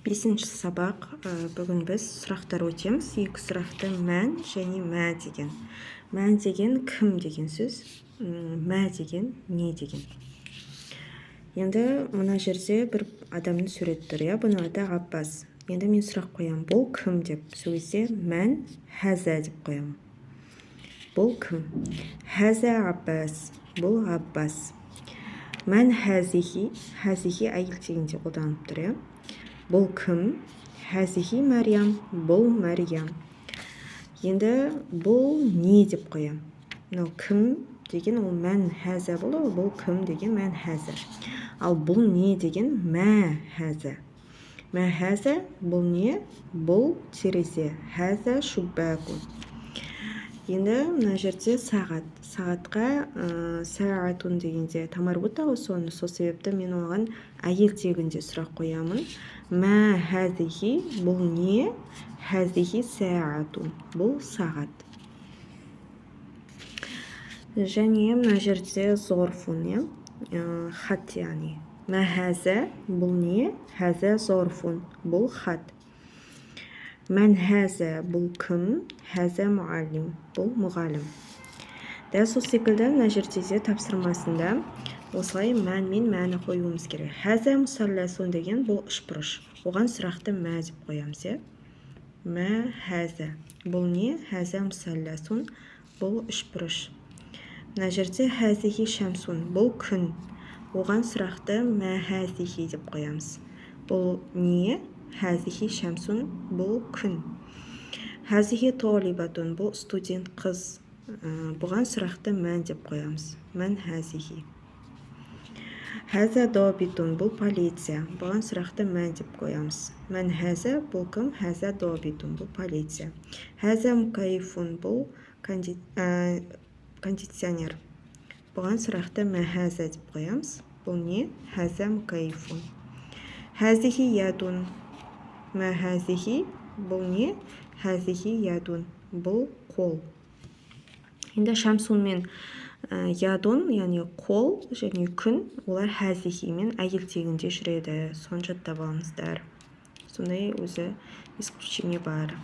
Бесінші сабақ. Бүгін біз сұрақтар өтеміз. Екі сұрақты мән және мә деген. Мән деген кім деген сөз, мә деген не деген. Енді мына жерде бір адамның суреті тұр, бұның аты Ғаббас. Енді мен сұрақ қоямын, бұл кім деп. Сол кезде мән хәзә деп қоямын. Бұл кім? Хәзә Ғаббас. Бұл Ғаббас. Мән хәзихи. Хәзихи әйел дегенде қолданып тұр, Бұл кім? Хәзихи Мәриям. Бұл Мәриям. Енді бұл не деп қоям. Мынау кім деген ол мән хәзә болды, бұл кім деген мән хәзә. Ал бұл не деген мә хәзә. Мә хәзә бұл не? Бұл терезе. Хәзә шуббәкун. Енді мына жерде сағат. Сағатқа сәғатун дегенде тамарбут ғой, сол себепті мен оған әйел тегінде сұрақ қоямын. Мә хәзихи бұл не? Хәзихи сәғатун. Бұл сағат. Және мына жерде зорфун, хат яғни. Мә хәзә бұл не? Хәзә зорфун. Бұл хат. Мән хәзә бұл кім? Хәзә муаллим. Бұл мұғалім. Дәл сол секілді мына жерде тапсырмасында осылай мән мен мәні қоюымыз керек. Хәзә мұсалләсун деген бұл үшбұрыш. Оған сұрақты мә деп қоямыз. Мә хәзә. Бұл не? Хәзә мұсалләсун. Бұл үшбұрыш. Мына жерде хәзихи шәмсун. Бұл күн. Оған сұрақты мә хәзихи деп қоямыз. Бұл не? Хәзихи шәмсун. Бұл күн. Хәзихи толибатун. Бұл студент қыз. Бұған сұрақты мән деп қоямыз. Мән хәзихи. Хәзә добитун. Бұл полиция. Бұған сұрақты мән деп қоямыз. Мән хәзә бұл кім? Хәзә добитун. Бұл полиция. Хәзә мукайфун. Бұл кондиционер. Бұған сұрақты мә хәзә деп қоямыз. Бұл не? Хәзә мукайфун. Хәзихи ядун. Мә хәзихи бұл не? Хәзихи ядун. Бұл қол. Енді шәмсун мен ядун, яғни қол және күн, олар хәзихи мен әйел тегінде жүреді. Соны жаттап алыңыздар. Сондай өзі исключение бар.